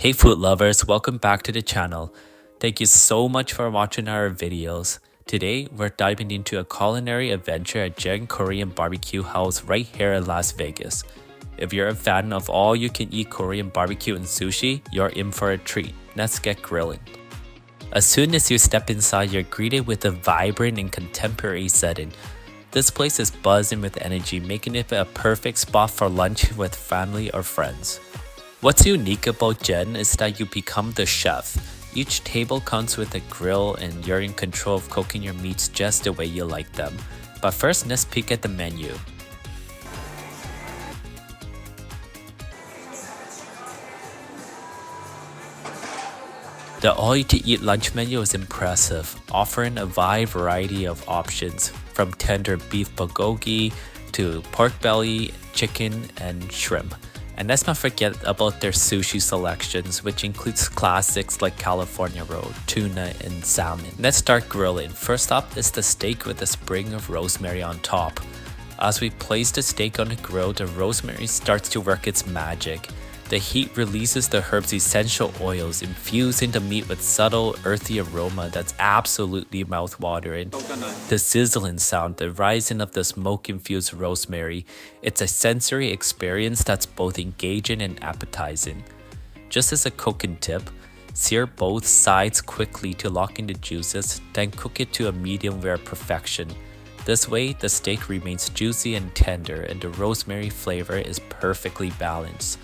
Hey food lovers, welcome back to the channel. Thank you so much for watching our videos. Today, we're diving into a culinary adventure at Gen Korean BBQ House right here in Las Vegas. If you're a fan of all you can eat Korean barbecue and sushi, you're in for a treat. Let's get grilling. As soon as you step inside, you're greeted with a vibrant and contemporary setting. This place is buzzing with energy, making it a perfect spot for lunch with family or friends. What's unique about Gen is that you become the chef. Each table comes with a grill and you're in control of cooking your meats just the way you like them. But first, let's peek at the menu. The all-you-can-eat lunch menu is impressive, offering a wide variety of options, from tender beef bulgogi to pork belly, chicken, and shrimp. And let's not forget about their sushi selections, which includes classics like California roll, tuna, and salmon. Let's start grilling. First up is the steak with a sprig of rosemary on top. As we place the steak on the grill, the rosemary starts to work its magic. The heat releases the herb's essential oils, infusing the meat with subtle, earthy aroma that's absolutely mouth-watering. The sizzling sound, the rising of the smoke-infused rosemary, it's a sensory experience that's both engaging and appetizing. Just as a cooking tip, sear both sides quickly to lock in the juices, then cook it to a medium-rare perfection. This way, the steak remains juicy and tender, and the rosemary flavor is perfectly balanced.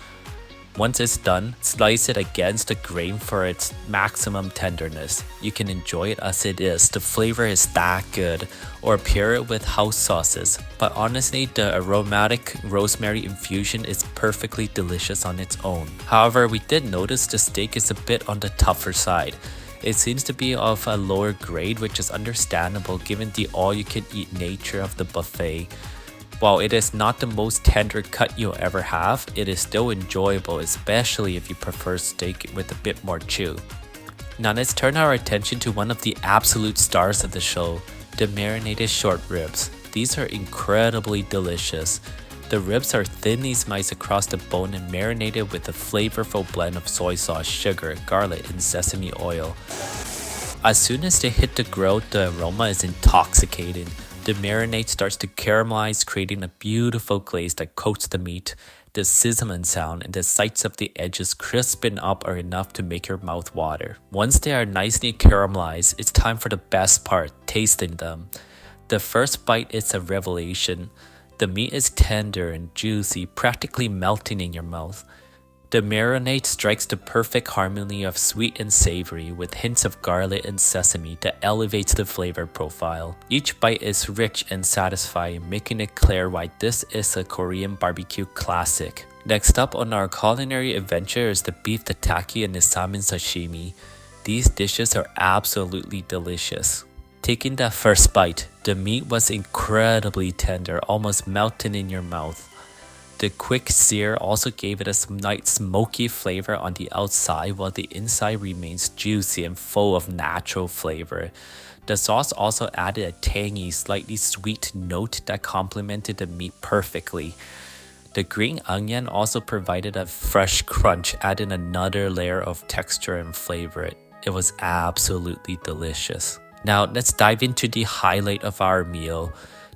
Once it's done, slice it against the grain for its maximum tenderness. You can enjoy it as it is, the flavor is that good, or pair it with house sauces. But honestly, the aromatic rosemary infusion is perfectly delicious on its own. However, we did notice the steak is a bit on the tougher side. It seems to be of a lower grade, which is understandable given the all-you-can-eat nature of the buffet. While it is not the most tender cut you'll ever have, it is still enjoyable, especially if you prefer steak with a bit more chew. Now let's turn our attention to one of the absolute stars of the show, the marinated short ribs. These are incredibly delicious. The ribs are thinly sliced across the bone and marinated with a flavorful blend of soy sauce, sugar, garlic, and sesame oil. As soon as they hit the grill, the aroma is intoxicating. The marinade starts to caramelize, creating a beautiful glaze that coats the meat. The sizzling sound and the sides of the edges crisping up are enough to make your mouth water. Once they are nicely caramelized, it's time for the best part, tasting them. The first bite is a revelation. The meat is tender and juicy, practically melting in your mouth. The marinade strikes the perfect harmony of sweet and savory with hints of garlic and sesame that elevates the flavor profile. Each bite is rich and satisfying, making it clear why this is a Korean barbecue classic. Next up on our culinary adventure is the beef tataki and the salmon sashimi. These dishes are absolutely delicious. Taking that first bite, the meat was incredibly tender, almost melting in your mouth. The quick sear also gave it a slight smoky flavor on the outside while the inside remains juicy and full of natural flavor. The sauce also added a tangy, slightly sweet note that complemented the meat perfectly. The green onion also provided a fresh crunch, adding another layer of texture and flavor. It was absolutely delicious. Now let's dive into the highlight of our meal.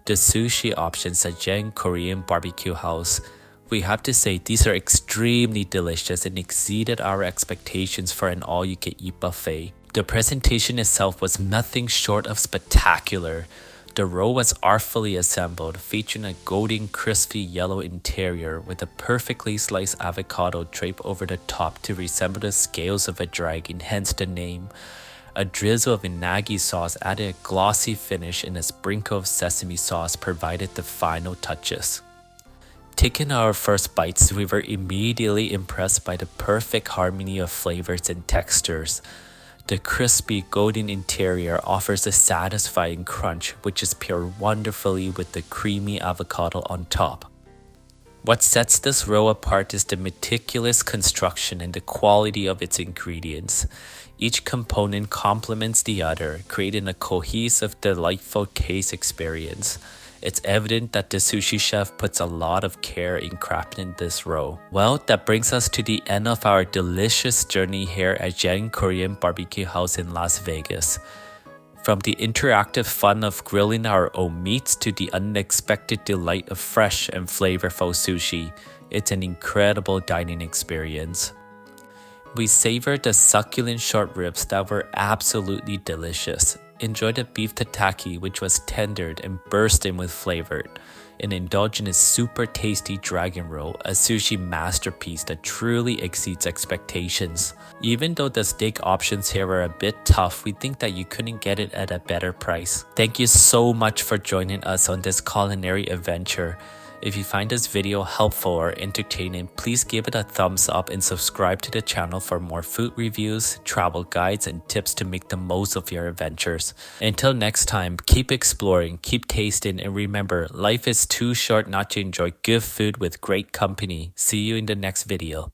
The sushi options at Gen Korean BBQ House. We have to say these are extremely delicious and exceeded our expectations for an all-you-can-eat buffet. The presentation itself was nothing short of spectacular. The roll was artfully assembled, featuring a golden crispy yellow interior with a perfectly sliced avocado draped over the top to resemble the scales of a dragon, hence the name. A drizzle of inagi sauce added a glossy finish and a sprinkle of sesame sauce provided the final touches. Taking our first bites, we were immediately impressed by the perfect harmony of flavors and textures. The crispy golden interior offers a satisfying crunch which is paired wonderfully with the creamy avocado on top. What sets this roll apart is the meticulous construction and the quality of its ingredients. Each component complements the other, creating a cohesive, delightful taste experience. It's evident that the sushi chef puts a lot of care in crafting this roll. Well, that brings us to the end of our delicious journey here at Gen Korean BBQ House in Las Vegas. From the interactive fun of grilling our own meats to the unexpected delight of fresh and flavorful sushi, it's an incredible dining experience. We savored the succulent short ribs that were absolutely delicious. Enjoyed the beef tataki, which was tendered and bursting with flavor. An indulgent in super tasty dragon roll, a sushi masterpiece that truly exceeds expectations. Even though the steak options here are a bit tough, we think that you couldn't get it at a better price. Thank you so much for joining us on this culinary adventure. If you find this video helpful or entertaining, please give it a thumbs up and subscribe to the channel for more food reviews, travel guides, and tips to make the most of your adventures. Until next time, keep exploring, keep tasting, and remember, life is too short not to enjoy good food with great company. See you in the next video.